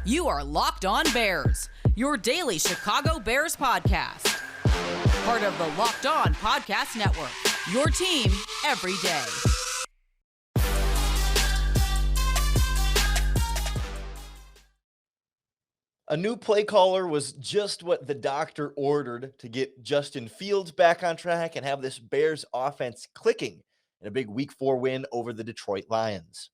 You are Locked On Bears, your daily Chicago Bears podcast. Part of the Locked On Podcast Network, your team every day. A new play caller was just what the doctor ordered to get Justin Fields back on track and have this Bears offense clicking in a big Week 4 win over the Detroit Lions.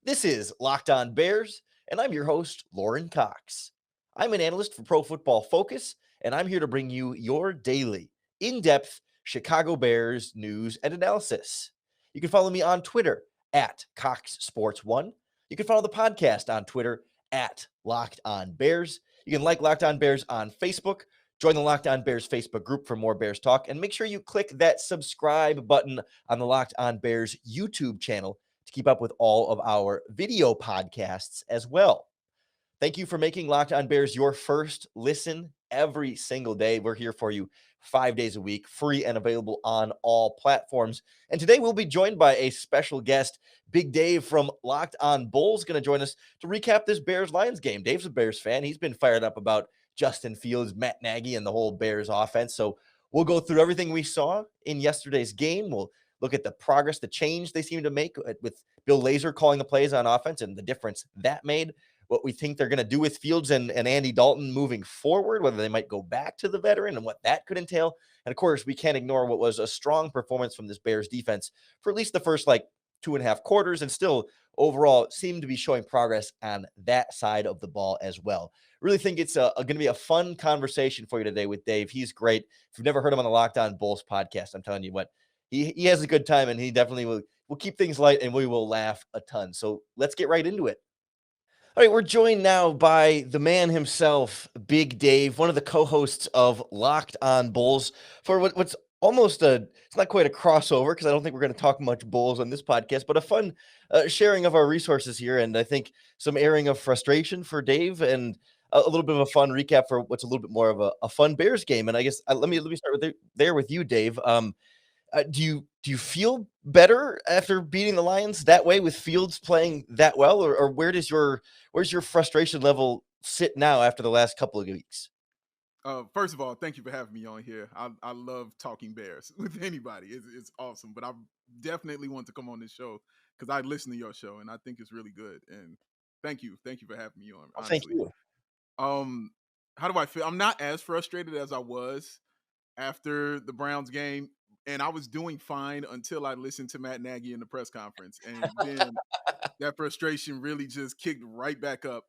This is Locked On Bears, and I'm your host, Lorin Cox. I'm an analyst for Pro Football Focus, and I'm here to bring you your daily, in-depth Chicago Bears news and analysis. You can follow me on Twitter at CoxSports1. You can follow the podcast on Twitter at Locked On Bears. You can like Locked On Bears on Facebook. Join the Locked On Bears Facebook group for more Bears talk, and make sure you click that subscribe button on the Locked On Bears YouTube channel to keep up with all of our video podcasts as well. Thank you for making Locked On Bears your first listen every single day. We're here for you 5 days a week, free and available on all platforms. And today we'll be joined by a special guest, Big Dave from Locked On Bulls, going to join us to recap this Bears-Lions game. Dave's a Bears fan. He's been fired up about Justin Fields, Matt Nagy, and the whole Bears offense. So we'll go through everything we saw in yesterday's game. We'll look at the progress, the change they seem to make with Bill Lazor calling the plays on offense and the difference that made. What we think they're going to do with Fields and Andy Dalton moving forward, whether they might go back to the veteran and what that could entail. And of course, we can't ignore what was a strong performance from this Bears defense for at least the first 2.5 quarters, and still overall seem to be showing progress on that side of the ball as well. Really think it's going to be a fun conversation for you today with Dave. He's great. If you've never heard him on the Locked On Bulls podcast, I'm telling you what, he has a good time, and he definitely will keep things light, and we will laugh a ton. So let's get right into it. All right, we're joined now by the man himself, Big Dave, one of the co-hosts of Locked On Bulls, for what's almost it's not quite a crossover, because I don't think we're going to talk much Bulls on this podcast, but a fun sharing of our resources here, and I think some airing of frustration for Dave, and a little bit of a fun recap for what's a little bit more of a fun Bears game. And I guess let me start with you, Dave. Do you feel better after beating the Lions that way with Fields playing that well, or where's your frustration level sit now after the last couple of weeks? First of all, thank you for having me on here. I love talking Bears with anybody. It's awesome, but I definitely want to come on this show because I listen to your show and I think it's really good. And thank you for having me on. Oh, thank you. How do I feel? I'm not as frustrated as I was after the Browns game. And I was doing fine until I listened to Matt Nagy in the press conference. And then that frustration really just kicked right back up.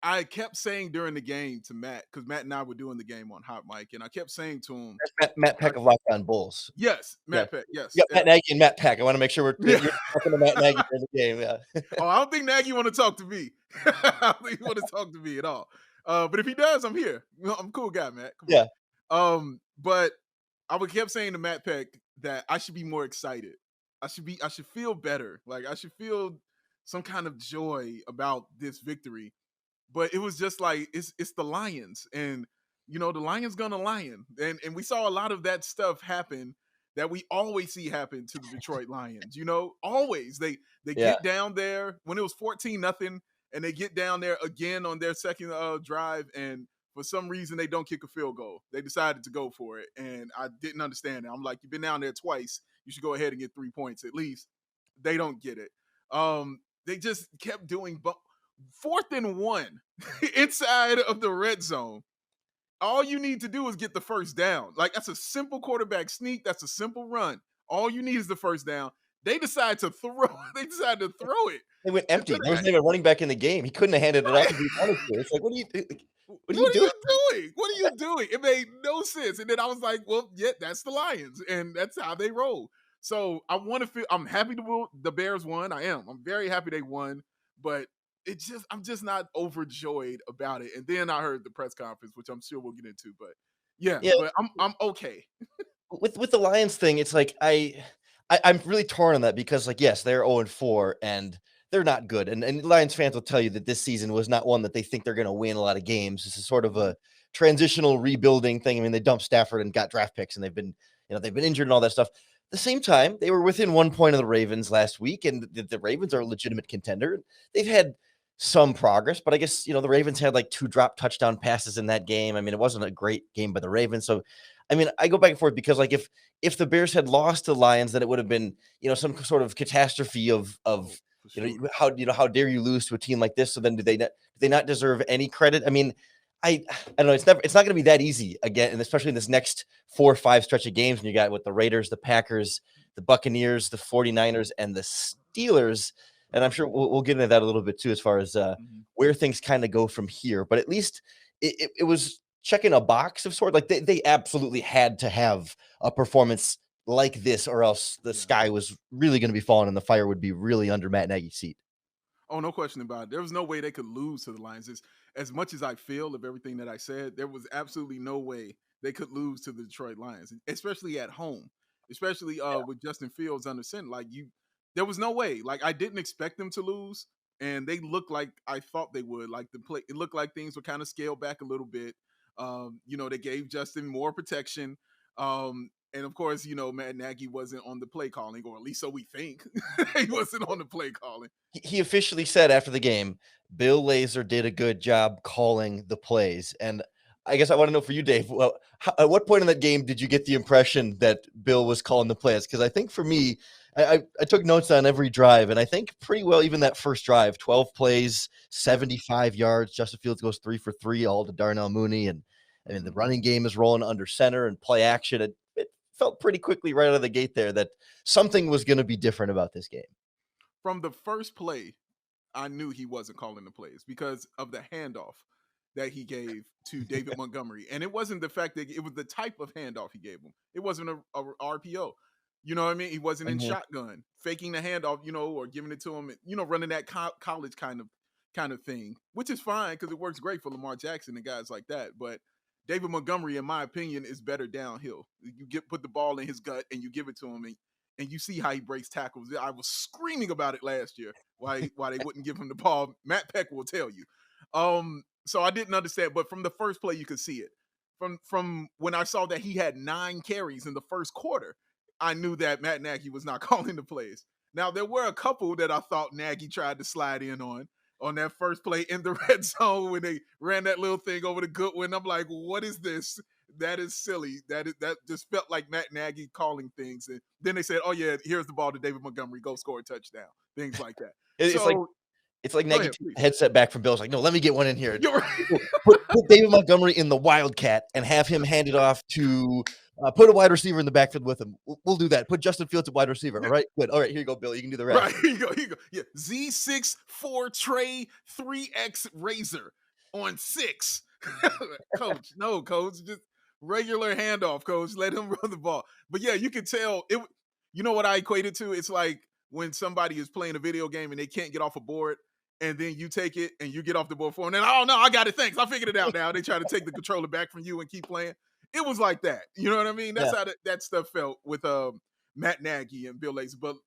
I kept saying during the game to Matt, because Matt and I were doing the game on Hot Mic, and I kept saying to him. That's Matt Peck of Locked On Bulls. Yes, Matt Peck, yes. Yeah, Matt Nagy and Matt Peck. I want to make sure we're talking to Matt Nagy during the game. Yeah. Oh, I don't think Nagy want to talk to me. I don't think he want to talk to me at all. But if he does, I'm here. I'm a cool guy, Matt. Come on. But I kept saying to Matt Peck that I should be more excited. I should feel better. I should feel some kind of joy about this victory. But it was just it's the Lions, and the Lions gonna lion, and we saw a lot of that stuff happen that we always see happen to the Detroit Lions. Always they get down there when it was 14-0, and they get down there again on their second drive, and for some reason, they don't kick a field goal. They decided to go for it, and I didn't understand it. I'm like, you've been down there twice. You should go ahead and get 3 points at least. They don't get it. They just kept doing 4th and 1 inside of the red zone. All you need to do is get the first down. That's a simple quarterback sneak. That's a simple run. All you need is the first down. They decided to throw it. They went empty. There wasn't even a running back in the game. He couldn't have handed it off if he wanted to. It's like, what are you doing? What are you doing? It made no sense. And then I was like, well, yeah, that's the Lions. And that's how they roll. So I'm happy the Bears won. I am. I'm very happy they won. But I'm just not overjoyed about it. And then I heard the press conference, which I'm sure we'll get into. But yeah. But I'm okay. With the Lions thing, it's like I'm really torn on that because, yes, they're 0-4 and they're not good. And Lions fans will tell you that this season was not one that they think they're going to win a lot of games. This is sort of a transitional rebuilding thing. I mean, they dumped Stafford and got draft picks, and they've been injured and all that stuff. At the same time, they were within 1 point of the Ravens last week, and the Ravens are a legitimate contender. They've had some progress, but I guess, the Ravens had like 2 drop touchdown passes in that game. I mean, it wasn't a great game by the Ravens. So, I mean, I go back and forth because like if the Bears had lost to the Lions, then it would have bbeen, some sort of catastrophe of For sure. how dare you lose to a team like this? So then do they not deserve any credit? I mean, I don't know. It's not going to be that easy again, and especially in this next 4 or 5 stretch of games when you got with the Raiders, the Packers, the Buccaneers, the 49ers, and the Steelers. And I'm sure we'll get into that a little bit too, as far as where things kind of go from here. But at least it was checking a box of sort. Like they absolutely had to have a performance like this, or else the sky was really going to be falling and the fire would be really under Matt Nagy's seat. Oh, no question about it. There was no way they could lose to the Lions. As much as I feel of everything that I said, there was absolutely no way they could lose to the Detroit Lions, especially at home, especially with Justin Fields under center. There was no way. Like, I didn't expect them to lose, and they looked like I thought they would. Like, it looked like things were kind of scaled back a little bit. They gave Justin more protection. And of course, Matt Nagy wasn't on the play calling, or at least so we think. He wasn't on the play calling. He officially said after the game, Bill Lazor did a good job calling the plays. And I guess I want to know for you, Dave, well, at what point in that game did you get the impression that Bill was calling the plays? Because I think for me, I took notes on every drive, and I think pretty well even that first drive, 12 plays, 75 yards. Justin Fields goes 3 for 3, all to Darnell Mooney. And I mean, the running game is rolling under center and play action. It felt pretty quickly right out of the gate there that something was going to be different about this game. From the first play, I knew he wasn't calling the plays because of the handoff that he gave to David Montgomery. And it wasn't the fact that it was the type of handoff he gave him. It wasn't a RPO. You know what I mean? He wasn't in shotgun, faking the handoff, or giving it to him, running that college kind of thing, which is fine because it works great for Lamar Jackson and guys like that. But David Montgomery, in my opinion, is better downhill. You put the ball in his gut and you give it to him, and you see how he breaks tackles. I was screaming about it last year why they wouldn't give him the ball. Matt Peck will tell you. So I didn't understand, but from the first play you could see it. From when I saw that he had 9 carries in the first quarter, I knew that Matt Nagy was not calling the plays. Now, there were a couple that I thought Nagy tried to slide in on that first play in the red zone when they ran that little thing over to Goodwin. I'm like, what is this? That is silly. That just felt like Matt Nagy calling things. And then they said, oh, yeah, here's the ball to David Montgomery. Go score a touchdown. Things like that. It's like Nagy took the headset back from Bill's like, no, let me get one in here. You're right. put David Montgomery in the Wildcat and have him hand it off to put a wide receiver in the backfield with him. We'll do that. Put Justin Fields at wide receiver. All right, good. All right, here you go, Bill. You can do the rest. Right, here you go. Yeah, Z6-4 Trey 3X Razor on 6. Coach, no, Coach. Just regular handoff, Coach. Let him run the ball. But yeah, you can tell it. You know what I equate it to? It's like when somebody is playing a video game and they can't get off a board, and then you take it and you get off the board for them. And then, oh no, I got it. Thanks. I figured it out now. They try to take the controller back from you and keep playing. It was like that. You know what I mean? That's how that stuff felt with Matt Nagy and Bill Lazor. But,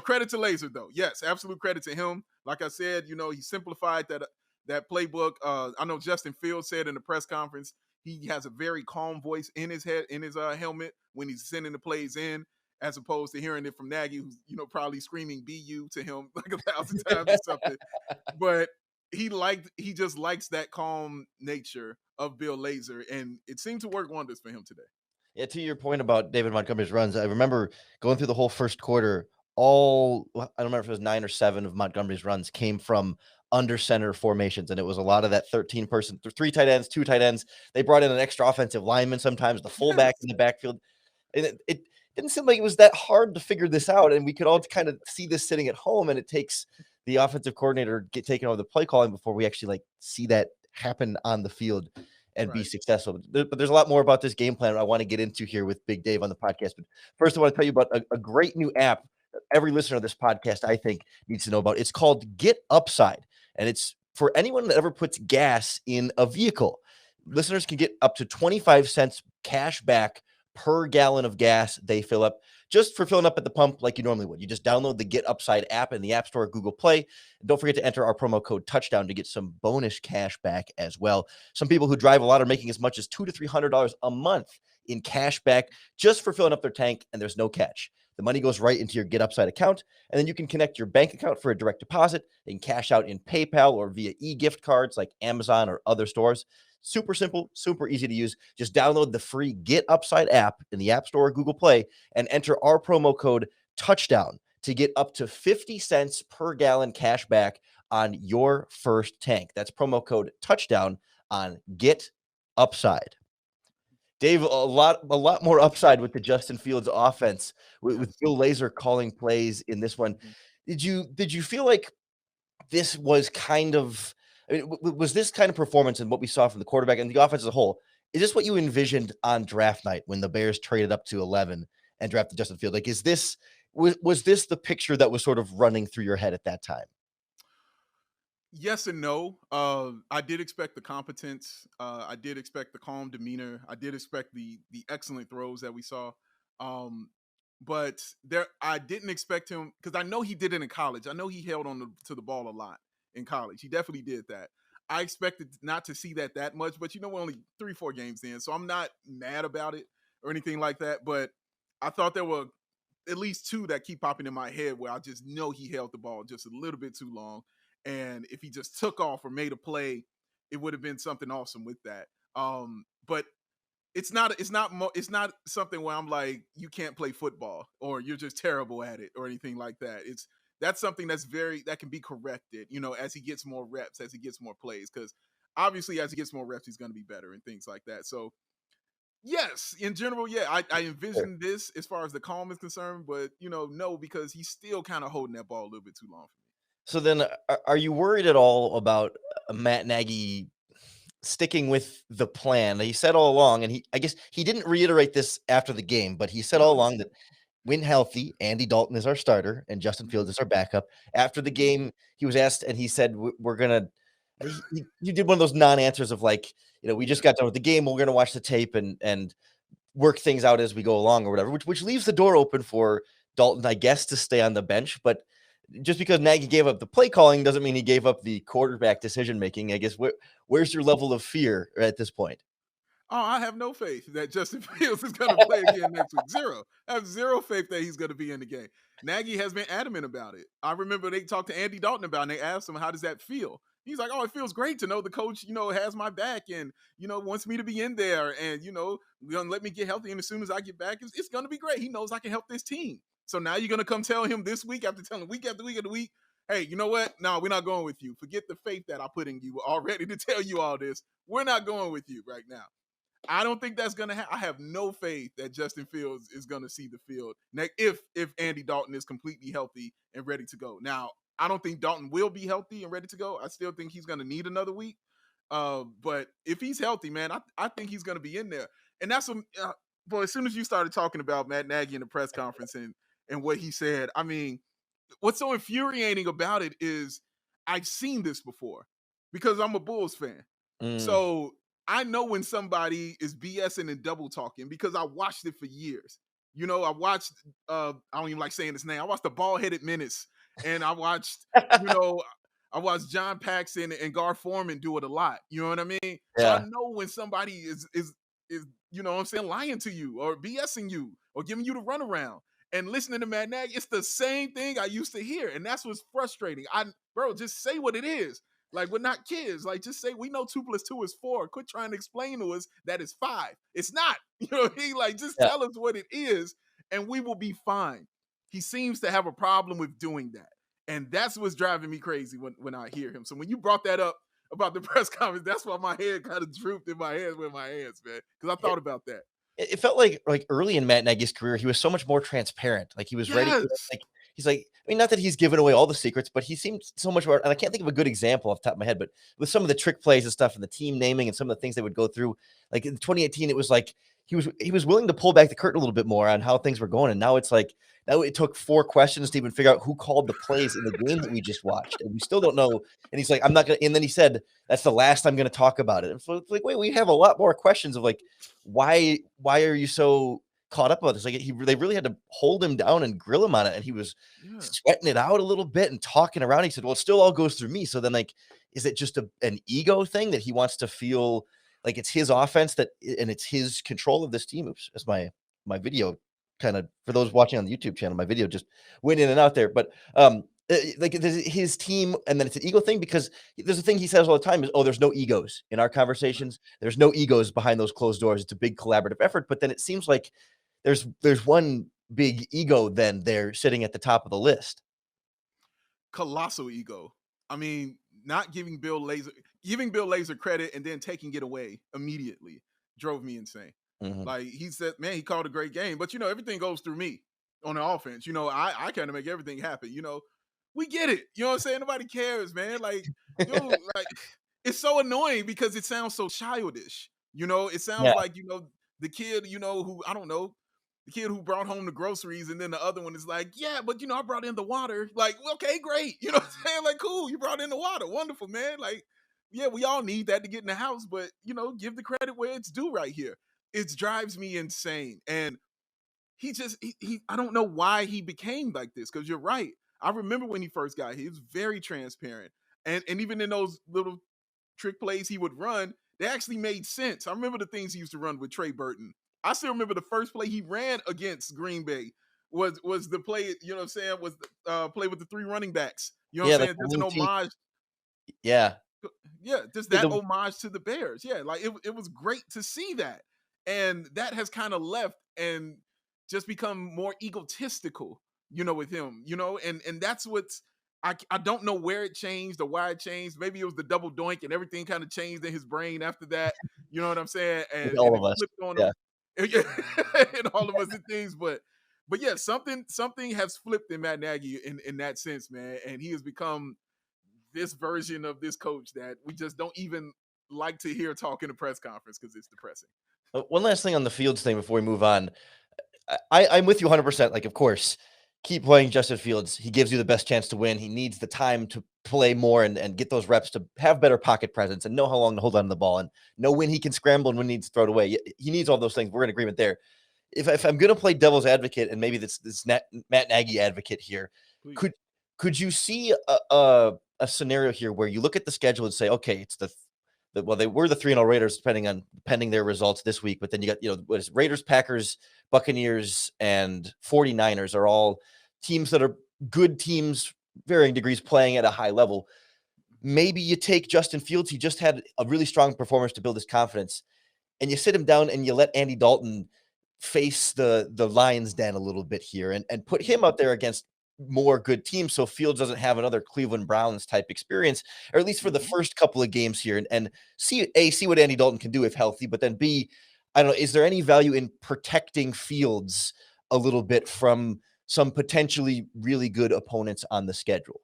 credit to Lazor, though. Yes, absolute credit to him. Like I said, he simplified that playbook. I know Justin Fields said in the press conference, he has a very calm voice in his head, in his helmet when he's sending the plays in, as opposed to hearing it from Nagy, who's, probably screaming BU to him like 1,000 times or something. But he just likes that calm nature of Bill Lazor, and it seemed to work wonders for him today. Yeah, to your point about David Montgomery's runs, I remember going through the whole first quarter, I don't remember if it was 9 or 7 of Montgomery's runs came from under center formations, and it was a lot of that 13-person, 3 tight ends, 2 tight ends. They brought in an extra offensive lineman sometimes, the fullback in the backfield. And it didn't seem like it was that hard to figure this out, and we could all kind of see this sitting at home, and it takes the offensive coordinator taking over the play calling before we actually see that happen on the field and be successful. But there's a lot more about this game plan I want to get into here with Big Dave on the podcast. But first, I want to tell you about a great new app that every listener of this podcast, I think, needs to know about. It's called Get Upside, and it's for anyone that ever puts gas in a vehicle. Listeners can get up to 25 cents cash back per gallon of gas they fill up, just for filling up at the pump like you normally would. You just download the Get Upside app in the App Store or Google Play. And don't forget to enter our promo code Touchdown to get some bonus cash back as well. Some people who drive a lot are making as much as $200 to $300 a month in cash back just for filling up their tank, and there's no catch. The money goes right into your Get Upside account, and then you can connect your bank account for a direct deposit and cash out in PayPal or via e-gift cards like Amazon or other stores. Super simple, super easy to use. Just download the free Get Upside app in the App Store or Google Play and enter our promo code TOUCHDOWN to get up to 50 cents per gallon cash back on your first tank. That's promo code TOUCHDOWN on Get Upside. Dave, a lot more upside with the Justin Fields offense with Bill Lazor calling plays in this one. Did you feel like this was kind of, I mean, was this kind of performance and what we saw from the quarterback and the offense as a whole? Is this what you envisioned on draft night when the Bears traded up to 11 and drafted Justin Fields? Like, was this the picture that was sort of running through your head at that time? Yes and no. I did expect the competence. I did expect the calm demeanor. I did expect the excellent throws that we saw. But I didn't expect him, because I know he did it in college. I know he held on to the ball a lot in college. He definitely did that. I expected not to see that much, but we're only 3-4 games in, so I'm not mad about it or anything like that. But I thought there were at least two that keep popping in my head where I just know he held the ball just a little bit too long. And if he just took off or made a play, it would have been something awesome with that. But it's not something where I'm like, you can't play football or you're just terrible at it or anything like that. That's something that can be corrected, as he gets more reps, as he gets more plays, because obviously as he gets more reps, he's going to be better and things like that. So yes, in general, yeah, I envision this as far as the calm is concerned, but no, because he's still kind of holding that ball a little bit too long for me. So then are you worried at all about Matt Nagy sticking with the plan? He said all along, and I guess he didn't reiterate this after the game, but he said all along that when healthy, Andy Dalton is our starter and Justin Fields is our backup. After the game, he was asked, and he said, we're going to – he did one of those non-answers of like, we just got done with the game. We're going to watch the tape and work things out as we go along or whatever, which leaves the door open for Dalton, I guess, to stay on the bench. But just because Nagy gave up the play calling doesn't mean he gave up the quarterback decision-making. I guess where's your level of fear at this point? Oh, I have no faith that Justin Fields is going to play again next week. Zero. I have zero faith that he's going to be in the game. Nagy has been adamant about it. I remember they talked to Andy Dalton about it, and they asked him, how does that feel? He's like, oh, it feels great to know the coach, has my back and, wants me to be in there and, going to let me get healthy. And as soon as I get back, it's going to be great. He knows I can help this team. So now you're going to come tell him this week after telling him week after week after week, hey, you know what? No, we're not going with you. Forget the faith that I put in you already to tell you all this. We're not going with you right now. I don't think that's going to happen. I have no faith that Justin Fields is going to see the field if Andy Dalton is completely healthy and ready to go. Now, I don't think Dalton will be healthy and ready to go. I still think he's going to need another week. But if he's healthy, man, I think he's going to be in there. And that's what, boy, as soon as you started talking about Matt Nagy in the press conference and what he said, I mean, what's so infuriating about it is I've seen this before because I'm a Bulls fan. So I know when somebody is BSing and double talking because I watched it for years. I watched, I don't even like saying his name. I watched the Bald-Headed Menace, and I watched, I watched John Paxson and Gar Forman do it a lot. You know what I mean? Yeah. So I know when somebody is lying to you or BSing you or giving you the runaround. And listening to Matt Nagy, it's the same thing I used to hear. And that's what's frustrating. Bro, just say what it is. Like, we're not kids. Like, just say, we know 2 + 2 is 4. Quit trying to explain to us that it's 5. It's not. You know what I mean? Like, just tell us what it is, and we will be fine. He seems to have a problem with doing that. And that's what's driving me crazy when I hear him. So when you brought that up about the press conference, that's why my head kind of drooped in my hands with my hands, man. Because I thought about that. It felt like early in Matt Nagy's career, he was so much more transparent. Like he was ready. He's like, I mean, not that he's given away all the secrets, but he seemed so much more. And I can't think of a good example off the top of my head, but with some of the trick plays and stuff and the team naming and some of the things they would go through, like in 2018, it was like he was willing to pull back the curtain a little bit more on how things were going. And now it's like, now it took 4 questions to even figure out who called the plays in the game that we just watched. And we still don't know. And he's like, I'm not going to, and then he said, that's the last I'm going to talk about it. And so it's like, wait, we have a lot more questions of like, why are you so caught up about this? Like they really had to hold him down and grill him on it. And he was sweating it out a little bit and talking around. He said, well, it still all goes through me. So then like, is it just an ego thing that he wants to feel like it's his offense and it's his control of this team? Oops, that's my video kind of, for those watching on the YouTube channel, my video just went in and out there. But like his team, and then it's an ego thing, because there's a thing he says all the time is, oh, there's no egos in our conversations. There's no egos behind those closed doors. It's a big collaborative effort. But then it seems like there's one big ego then they're sitting at the top of the list. Colossal ego. I mean, not giving Bill Lazor credit and then taking it away immediately drove me insane. Mhm. Like, he said, man, he called a great game, but everything goes through me on the offense. I kind of make everything happen. We get it. You know what I'm saying? Nobody cares, man. Like, dude, like, it's so annoying because it sounds so childish. It sounds Yeah. like, the kid, who, I don't know, the kid who brought home the groceries, and then the other one is like, yeah, but I brought in the water. Like, okay, great. You know what I'm saying? Like, cool, you brought in the water. Wonderful, man. Like, yeah, we all need that to get in the house, but give the credit where it's due right here. It drives me insane. And he I don't know why he became like this, because you're right. I remember when he first got here, he was very transparent. And even in those little trick plays he would run, they actually made sense. I remember the things he used to run with Trey Burton. I still remember the first play he ran against Green Bay was the play, was the play with the 3 running backs. You know what I'm saying? There's an homage. Yeah. Yeah, just that homage to the Bears. Yeah, like it was great to see that. And that has kind of left and just become more egotistical, with him, and that's what's I don't know where it changed or why it changed. Maybe it was the double doink and everything kind of changed in his brain after that. You know what I'm saying? And All it of us. flipped on Yeah. him. And all of us and things, but yeah, something has flipped in Matt Nagy in that sense, man. And he has become this version of this coach that we just don't even like to hear talk in a press conference because it's depressing. One last thing on the Fields thing before we move on. I'm with you 100%. Like, of course, keep playing Justin Fields. He gives you the best chance to win. He needs the time to play more and get those reps to have better pocket presence and know how long to hold on to the ball and know when he can scramble and when he needs to throw it away. He needs all those things. We're in agreement there. If I'm going to play devil's advocate, and maybe this Matt Nagy advocate here, Please. could you see a scenario here where you look at the schedule and say, okay, it's well, they were the 3-0 Raiders, pending their results this week. But then you got, what is Raiders, Packers, Buccaneers, and 49ers are all teams that are good teams, varying degrees, playing at a high level. Maybe you take Justin Fields. He just had a really strong performance to build his confidence, and you sit him down and you let Andy Dalton face the Lions den a little bit here and put him out there against more good teams, so Fields doesn't have another Cleveland Browns type experience, or at least for the first couple of games here, and see what Andy Dalton can do if healthy, but then B, I don't know, is there any value in protecting Fields a little bit from some potentially really good opponents on the schedule?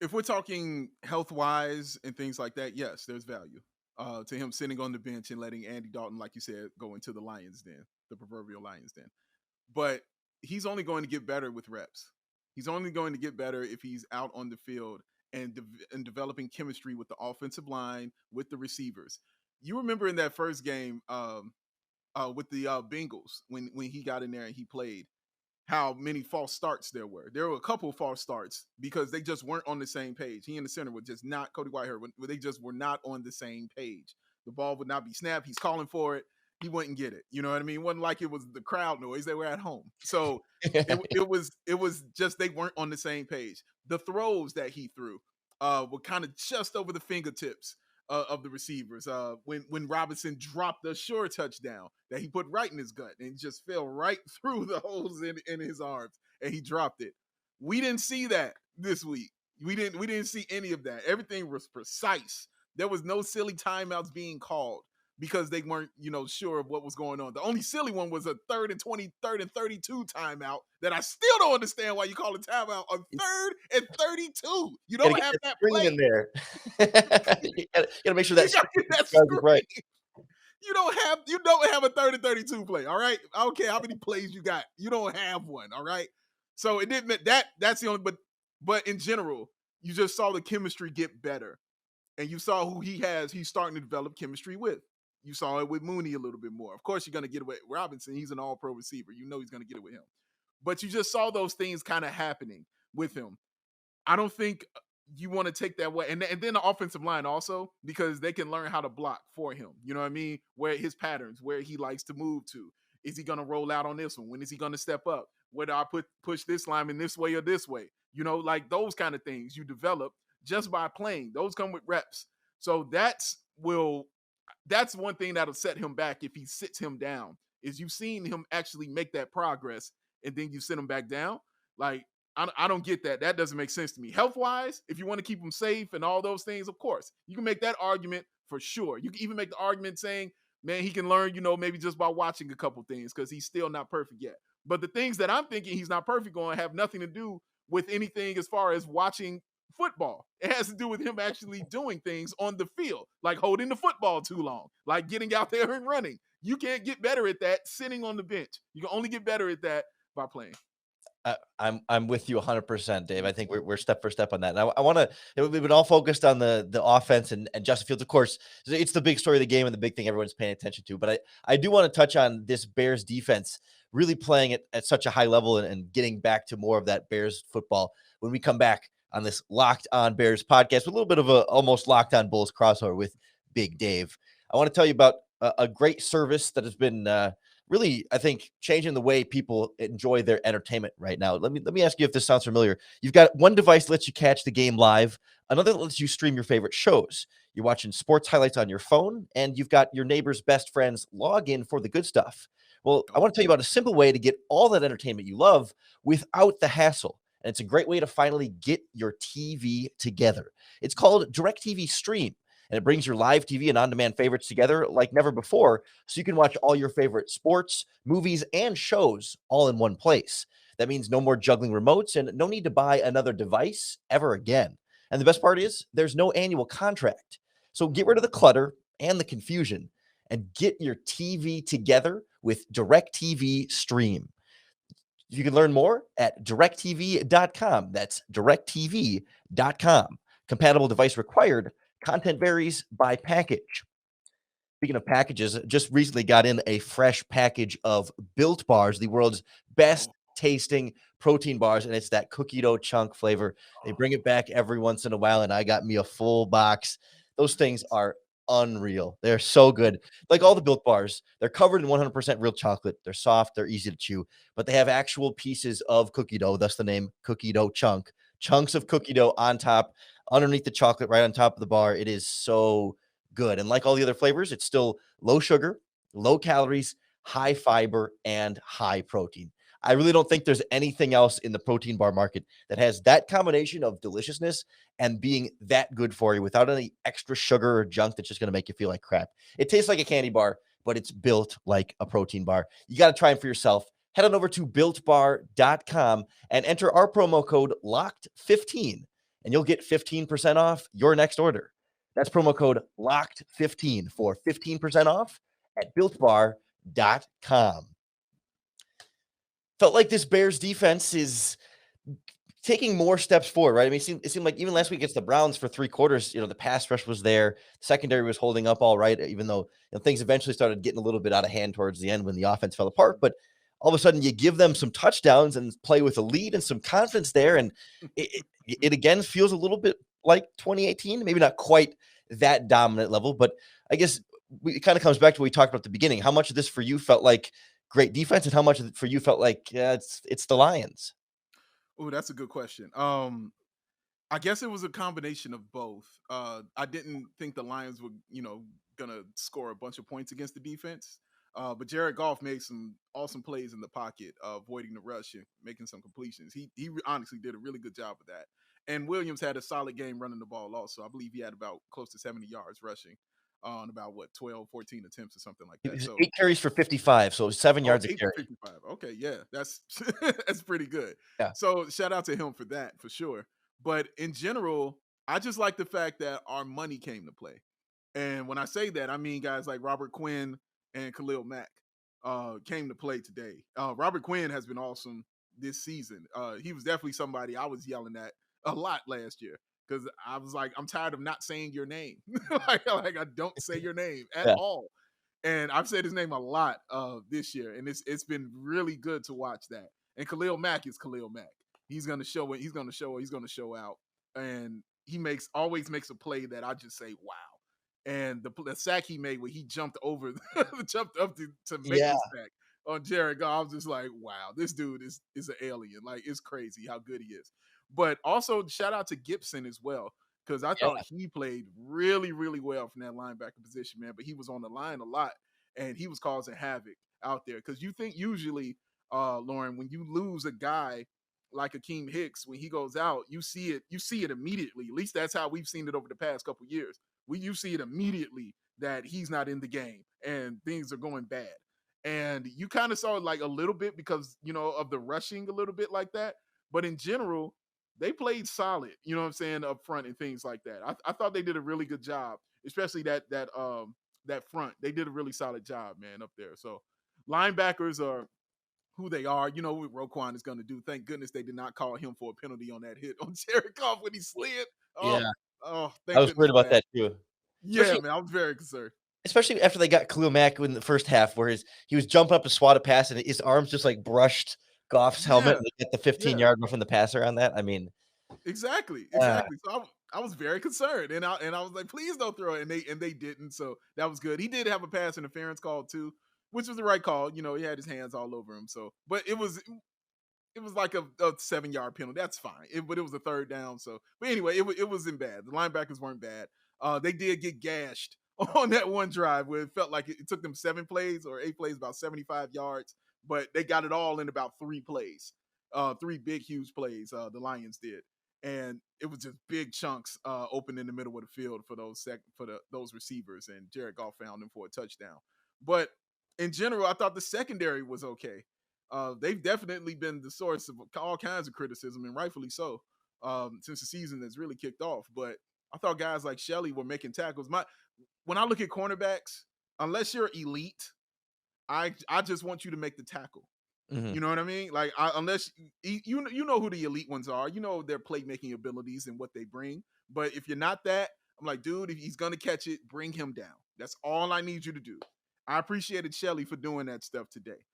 If we're talking health-wise and things like that, yes, there's value to him sitting on the bench and letting Andy Dalton, like you said, go into the Lions den, the proverbial Lions den. But he's only going to get better with reps. He's only going to get better if he's out on the field and developing chemistry with the offensive line, with the receivers. You remember in that first game with the Bengals when he got in there and he played, how many false starts there were. There were a couple of false starts because they just weren't on the same page. He and the center were just not, Cody Whitehair, they just were not on the same page. The ball would not be snapped. He's calling for it. He wouldn't get it. You know what I mean? It wasn't like it was the crowd noise. They were at home. So it was just they weren't on the same page. The throws that he threw were kind of just over the fingertips of the receivers. When Robinson dropped the sure touchdown that he put right in his gut and just fell right through the holes in his arms and he dropped it. We didn't see that this week. We didn't see any of that. Everything was precise. There was no silly timeouts being called because they weren't, sure of what was going on. The only silly one was a 3rd and 20, 3rd and 32 timeout that I still don't understand why you call a timeout on 3rd and 32. You don't have that play in there. you gotta make sure that's right. You don't have a 3rd and 32 play. All right. I don't care how many plays you got. You don't have one. All right. So it didn't that's the only, but in general, you just saw the chemistry get better. And you saw who he's starting to develop chemistry with. You saw it with Mooney a little bit more. Of course, you're going to get it with Robinson. He's an all-pro receiver. You know he's going to get it with him. But you just saw those things kind of happening with him. I don't think you want to take that way. And then the offensive line also, because they can learn how to block for him. You know what I mean? Where his patterns, where he likes to move to. Is he going to roll out on this one? When is he going to step up? Whether I push this lineman this way or this way? Like those kind of things you develop just by playing. Those come with reps. So that's one thing that'll set him back if he sits him down, is you've seen him actually make that progress and then you sit him back down. Like, I don't get that. That doesn't make sense to me. Health-wise, if you want to keep him safe and all those things, of course, you can make that argument for sure. You can even make the argument saying, man, he can learn, maybe just by watching a couple things because he's still not perfect yet. But the things that I'm thinking he's not perfect on have nothing to do with anything as far as watching football. It has to do with him actually doing things on the field, like holding the football too long, like getting out there and running. You can't get better at that sitting on the bench. You can only get better at that by playing. I'm with you 100%, Dave. I think we're step for step on that. And I want to. We've been all focused on the offense and Justin Fields. Of course, it's the big story of the game and the big thing everyone's paying attention to. But I do want to touch on this Bears defense really playing it at such a high level and getting back to more of that Bears football when we come back on this Locked On Bears podcast with a little bit of a almost Locked On Bulls crossover with Big Dave. I want to tell you about a great service that has been really, I think, changing the way people enjoy their entertainment right now. Let me ask you if this sounds familiar. You've got one device that lets you catch the game live, another that lets you stream your favorite shows. You're watching sports highlights on your phone, and you've got your neighbor's best friends log in for the good stuff. Well, I want to tell you about a simple way to get all that entertainment you love without the hassle. And it's a great way to finally get your TV together. It's called DirecTV Stream. And it brings your live TV and on-demand favorites together like never before, so you can watch all your favorite sports, movies, and shows all in one place. That means no more juggling remotes and no need to buy another device ever again. And the best part is there's no annual contract. So get rid of the clutter and the confusion and get your TV together with DirecTV Stream. You can learn more at directtv.com. That's directtv.com. Compatible device required. Content varies by package. Speaking of packages, just recently got in a fresh package of Built Bars, the world's best tasting protein bars, and it's that cookie dough chunk flavor. They bring it back every once in a while, and I got me a full box. Those things are unreal. They're so good. Like all the Built Bars, they're covered in 100% real chocolate. They're soft, they're easy to chew, but they have actual pieces of cookie dough, thus the name cookie dough chunk. Chunks of cookie dough on top, underneath the chocolate, right on top of the bar. It is so good. And like all the other flavors, it's still low sugar, low calories, high fiber, and high protein. I really don't think there's anything else in the protein bar market that has that combination of deliciousness and being that good for you without any extra sugar or junk that's just going to make you feel like crap. It tastes like a candy bar, but it's built like a protein bar. You got to try them for yourself. Head on over to builtbar.com and enter our promo code LOCKED15, and you'll get 15% off your next order. That's promo code LOCKED15 for 15% off at builtbar.com. Felt like this Bears defense is taking more steps forward, right? I mean, it seemed like even last week against the Browns for 3 quarters, the pass rush was there. Secondary was holding up all right, even though things eventually started getting a little bit out of hand towards the end when the offense fell apart. But all of a sudden you give them some touchdowns and play with a lead and some confidence there. And it again feels a little bit like 2018, maybe not quite that dominant level, but I guess it kind of comes back to what we talked about at the beginning. How much of this for you felt like great defense and how much of it for you felt like it's the Lions? Oh, that's a good question. I guess it was a combination of both. I didn't think the Lions were, gonna score a bunch of points against the defense. But Jared Goff made some awesome plays in the pocket, avoiding the rush and making some completions. He honestly did a really good job of that. And Williams had a solid game running the ball also. I believe he had about close to 70 yards rushing on about 12, 14 attempts or something like that. So 8 carries for 55, so 7 yards a carry. 55. Okay, yeah, that's that's pretty good. Yeah. So shout out to him for that, for sure. But in general, I just like the fact that our money came to play. And when I say that, I mean guys like Robert Quinn and Khalil Mack came to play today. Robert Quinn has been awesome this season. He was definitely somebody I was yelling at a lot last year because I was like, I'm tired of not saying your name. like I don't say your name at all. And I've said his name a lot this year, and it's been really good to watch that. And Khalil Mack is Khalil Mack. He's gonna show it. He's gonna show out, and he always makes a play that I just say, wow. And the sack he made where he jumped over, jumped up to make the sack. on Jared Goff. I was just like, wow, this dude is an alien. Like, it's crazy how good he is. But also shout out to Gibson as well, because I Yeah. thought he played really, really well from that linebacker position, man. But he was on the line a lot, and he was causing havoc out there. Because you think usually, Lorin, when you lose a guy like Akeem Hicks, when he goes out, you see it immediately. At least that's how we've seen it over the past couple years. You see it immediately that he's not in the game and things are going bad. And you kind of saw it like a little bit because, of the rushing a little bit like that. But in general, they played solid, you know what I'm saying, up front and things like that. I thought they did a really good job, especially that front. They did a really solid job, man, up there. So linebackers are who they are. You know what Roquan is going to do. Thank goodness they did not call him for a penalty on that hit on Jared Goff when he slid. Yeah. I Thank was goodness worried for about that too. Yeah, man, I was very concerned. Especially after they got Khalil Mack in the first half, where he was jumping up to swat a pass and his arms just like brushed Goff's helmet and they get the 15-yard run from the passer on that. I mean, exactly. So I was very concerned, and I was like, please don't throw it, and they didn't. So that was good. He did have a pass interference call too, which was the right call. He had his hands all over him. So, but it was like a 7-yard penalty. That's fine. But it was a third down. So, but anyway, it wasn't bad. The linebackers weren't bad. They did get gashed on that one drive where it felt like it took them 7 plays or 8 plays, about 75 yards, but they got it all in about 3 plays, 3 big, huge plays. The Lions did, and it was just big chunks open in the middle of the field for those receivers, and Jared Goff found them for a touchdown. But in general, I thought the secondary was okay. They've definitely been the source of all kinds of criticism, and rightfully so, since the season has really kicked off. But I thought guys like Shelley were making tackles. When I look at cornerbacks, unless you're elite, I just want you to make the tackle. mm-hmm. You know what I mean? Like, unless you know who the elite ones are, their playmaking abilities and what they bring. But if you're not that, I'm like, dude, if he's gonna catch it, bring him down. That's all I need you to do. I appreciated Shelley for doing that stuff today.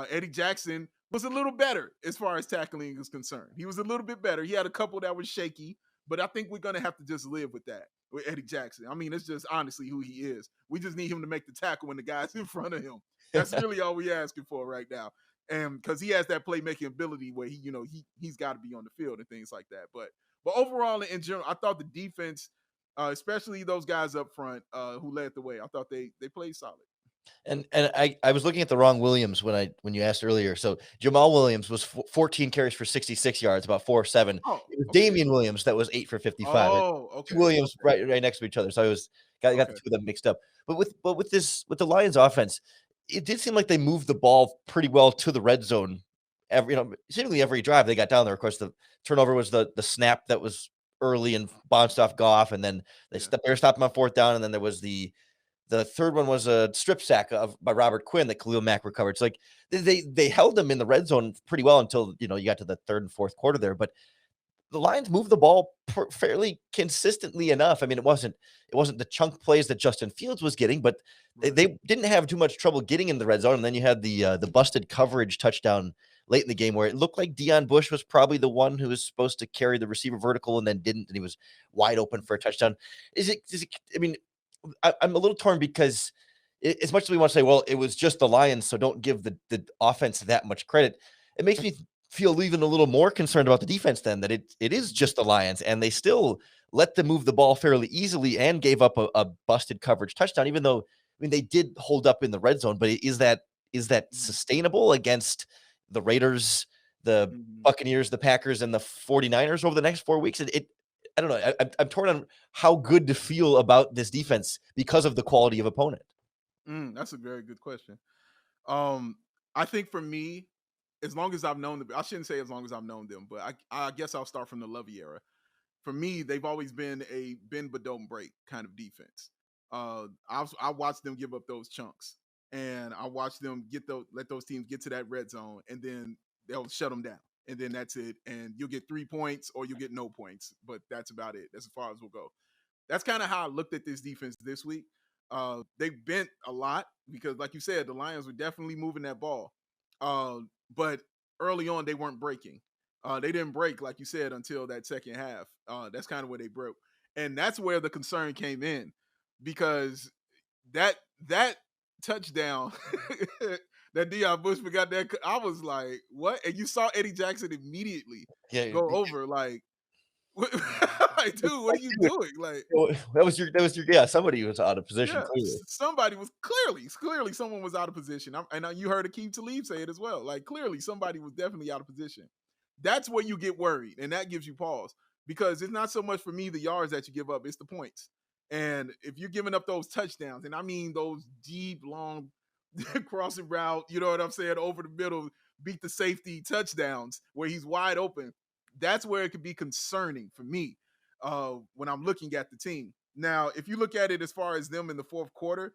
Eddie Jackson was a little better as far as tackling is concerned. He was a little bit better. He had a couple that was shaky, but I think we're gonna have to just live with that with Eddie Jackson. I mean, it's just honestly who he is. We just need him to make the tackle when the guy's in front of him. That's really all we're asking for right now. And because he has that playmaking ability where he's got to be on the field and things like that. But overall, in general, I thought the defense, especially those guys up front who led the way, I thought they played solid. And I was looking at the wrong Williams when you asked earlier. So Jamal Williams was 14 carries for 66 yards, about 4.7. Oh, it was Damian Williams that was 8 for 55. Oh, okay. Two Williams right next to each other. So I got the two of them mixed up. But with the Lions offense, it did seem like they moved the ball pretty well to the red zone. Seemingly every drive they got down there. Of course, the turnover was the snap that was early and bounced off Goff, and then they stopped him on 4th down, and then there was the third one was a strip sack by Robert Quinn that Khalil Mack recovered. So like they held them in the red zone pretty well until you got to the 3rd and 4th quarter there. But the Lions moved the ball fairly consistently enough. I mean, it wasn't the chunk plays that Justin Fields was getting, but they didn't have too much trouble getting in the red zone. And then you had the busted coverage touchdown late in the game where it looked like Deion Bush was probably the one who was supposed to carry the receiver vertical and then didn't, and he was wide open for a touchdown. I mean, I'm a little torn because as much as we want to say, well, it was just the Lions, so don't give the offense that much credit. It makes me feel even a little more concerned about the defense then, that it is just the Lions, and they still let them move the ball fairly easily and gave up a busted coverage touchdown, even though, I mean, they did hold up in the red zone. But is that sustainable against the Raiders, the Buccaneers, the Packers, and the 49ers over the next 4 weeks? I don't know. I'm torn on how good to feel about this defense because of the quality of opponent. That's a very good question. I think for me, as long as I've known them, I shouldn't say as long as I've known them, but I guess I'll start from the Lovey era. For me, they've always been a bend but don't break kind of defense. I watched them give up those chunks, and I watched them let those teams get to that red zone, and then they'll shut them down. And then that's it. And you'll get 3 points or you'll get no points. But that's about it. That's as far as we'll go. That's kind of how I looked at this defense this week. They bent a lot because, like you said, the Lions were definitely moving that ball. But early on, they weren't breaking. They didn't break, like you said, until that second half. That's kind of where they broke. And that's where the concern came in, because that touchdown that Deion Bushman got that. I was like, what? And you saw Eddie Jackson immediately Yeah, go over like, what, like, dude, what are you doing? Like, that was your yeah. Somebody was out of position yeah, clearly. somebody was clearly someone was out of position. And you heard Akeem Talib say it as well. Like, clearly somebody was definitely out of position. That's where you get worried, and that gives you pause because it's not so much for me the yards that you give up; it's the points. And if you're giving up those touchdowns, and I mean those deep, long crossing route, you know what I'm saying, over the middle, beat the safety touchdowns where he's wide open, that's where it could be concerning for me when I'm looking at the team. Now, if you look at it as far as them in the fourth quarter,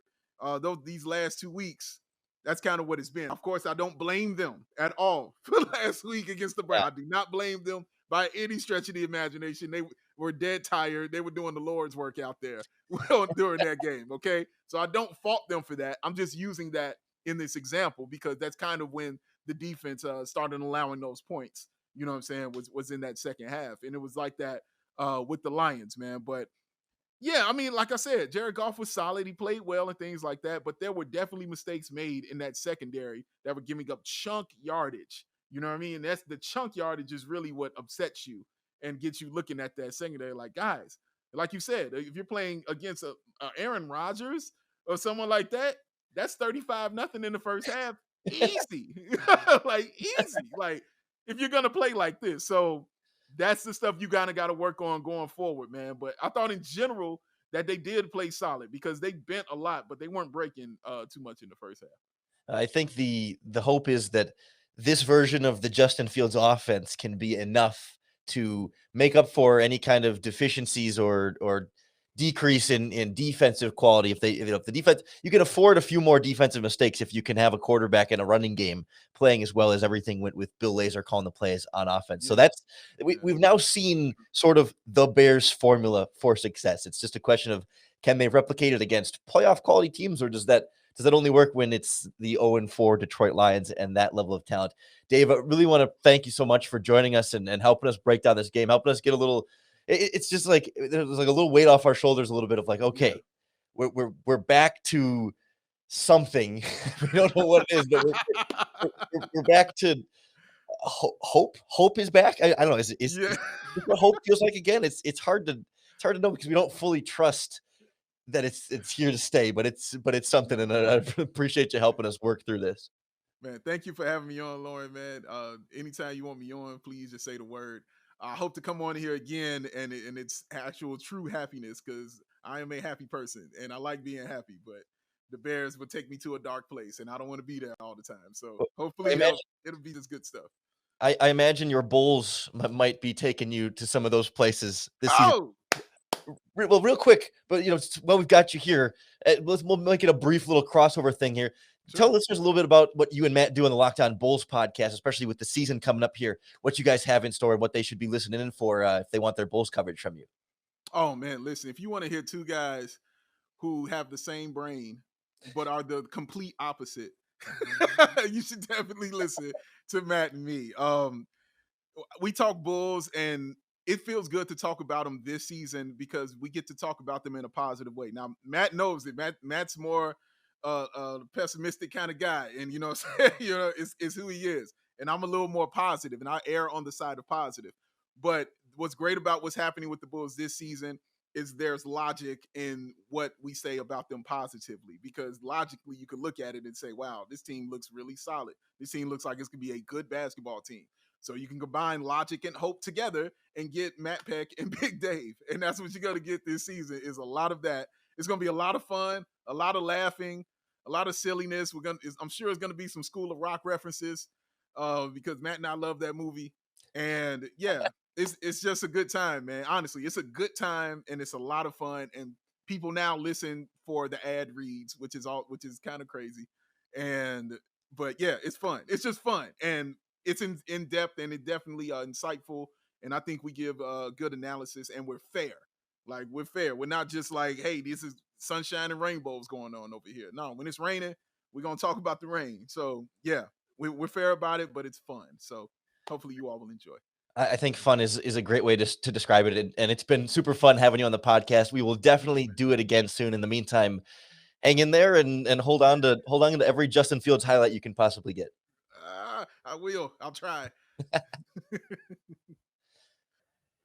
these last 2 weeks, that's kind of what it's been. Of course, I don't blame them at all for last week against the Browns. I do not blame them by any stretch of the imagination. They were dead tired. They were doing the Lord's work out there during that game, okay? So I don't fault them for that. I'm just using that in this example because that's kind of when the defense started allowing those points, you know what I'm saying, was in that second half. And it was like that with the Lions, man. But yeah, I mean, like I said, Jared Goff was solid. He played well and things like that, but there were definitely mistakes made in that secondary that were giving up chunk yardage. You know what I mean? That's the chunk yardage is really what upsets you and gets you looking at that secondary like, guys, like you said, if you're playing against a Aaron Rodgers or someone like that, that's 35-0 in the first half. Easy. Like, easy. Like, if you're going to play like this. So, that's the stuff you kind of got to work on going forward, man. But I thought in general that they did play solid because they bent a lot, but they weren't breaking too much in the first half. I think the hope is that this version of the Justin Fields offense can be enough to make up for any kind of deficiencies or decrease in defensive quality. If the defense, you can afford a few more defensive mistakes if you can have a quarterback and a running game playing as well as everything went with Bill Lazor calling the plays on offense. So that's we've now seen sort of the Bears formula for success. It's just a question of can they replicate it against playoff quality teams, or does that only work when it's the 0-4 Detroit Lions and that level of talent? Dave, I really want to thank you so much for joining us and helping us break down this game, helping us get a little. It's just like there's like a little weight off our shoulders, a little bit of like, okay, we're back to something. We don't know what it is, but we're back to hope. Hope is back. I don't know. Is what hope feels like again? It's hard to know because we don't fully trust that it's here to stay, but it's something, and I appreciate you helping us work through this. Man, thank you for having me on, Lorin, man. Anytime you want me on, please just say the word. I hope to come on here again and it's actual true happiness because I am a happy person and I like being happy, but the Bears would take me to a dark place and I don't want to be there all the time. So hopefully it'll be this good stuff. I imagine your Bulls might be taking you to some of those places this season. Well, real quick, but we've got you here. We'll make it a brief little crossover thing here. Sure. Tell listeners a little bit about what you and Matt do on the Locked On Bulls podcast, especially with the season coming up here, what you guys have in store and what they should be listening in for if they want their Bulls coverage from you. Oh, man, listen, if you want to hear two guys who have the same brain but are the complete opposite, you should definitely listen to Matt and me. We talk Bulls, and it feels good to talk about them this season because we get to talk about them in a positive way. Now, Matt knows it. Matt's more pessimistic kind of guy, and it's who he is. And I'm a little more positive, and I err on the side of positive. But what's great about what's happening with the Bulls this season is there's logic in what we say about them positively, because logically you could look at it and say, wow, this team looks really solid. This team looks like it's going to be a good basketball team. So you can combine logic and hope together and get Matt Peck and Big Dave. And that's what you're going to get this season is a lot of that. It's going to be a lot of fun, a lot of laughing, a lot of silliness. I'm sure it's going to be some School of Rock references because Matt and I love that movie. And yeah, it's just a good time, man. Honestly, it's a good time and it's a lot of fun. And people now listen for the ad reads, which is kind of crazy. But yeah, it's fun. It's just fun. And it's in depth and it definitely insightful. And I think we give good analysis and we're fair. Like, we're fair. We're not just like, hey, this is sunshine and rainbows going on over here. No, when it's raining, we're going to talk about the rain. So yeah, we're fair about it, but it's fun. So hopefully you all will enjoy. I think fun is a great way to describe it. And it's been super fun having you on the podcast. We will definitely do it again soon. In the meantime, hang in there and hold on to every Justin Fields highlight you can possibly get. I will. I'll try.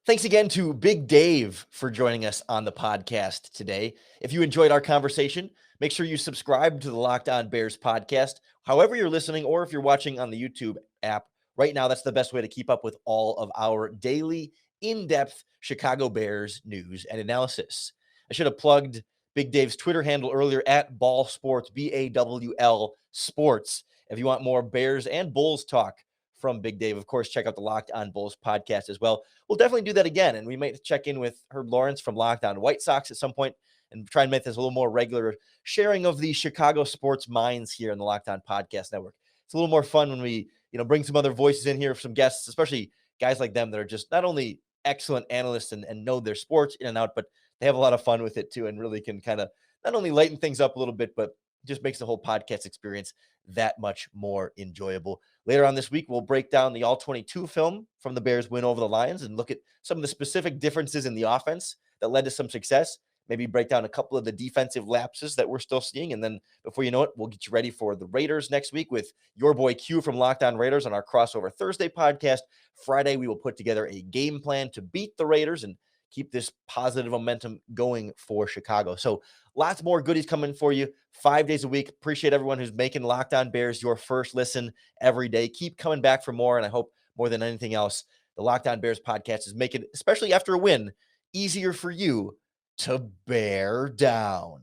Thanks again to Big Dave for joining us on the podcast today. If you enjoyed our conversation, make sure you subscribe to the Locked On Bears podcast, however you're listening, or if you're watching on the YouTube app. Right now, that's the best way to keep up with all of our daily, in-depth Chicago Bears news and analysis. I should have plugged Big Dave's Twitter handle earlier at Ball Sports, BAWL Sports. If you want more Bears and Bulls talk from Big Dave, of course, check out the Locked On Bulls podcast as well. We'll definitely do that again, and we might check in with Herb Lawrence from Locked On White Sox at some point and try and make this a little more regular sharing of the Chicago sports minds here in the Locked On Podcast Network. It's a little more fun when we, bring some other voices in here, some guests, especially guys like them that are just not only excellent analysts and know their sports in and out, but they have a lot of fun with it too, and really can kind of not only lighten things up a little bit, but just makes the whole podcast experience that much more enjoyable. Later on this week, we'll break down the All-22 film from the Bears win over the Lions and look at some of the specific differences in the offense that led to some success. Maybe break down a couple of the defensive lapses that we're still seeing. And then before you know it, we'll get you ready for the Raiders next week with your boy Q from Locked On Raiders on our Crossover Thursday podcast. Friday, we will put together a game plan to beat the Raiders and keep this positive momentum going for Chicago. So lots more goodies coming for you 5 days a week. Appreciate everyone who's making Locked On Bears your first listen every day. Keep coming back for more. And I hope more than anything else, the Locked On Bears podcast is making, especially after a win, easier for you to bear down.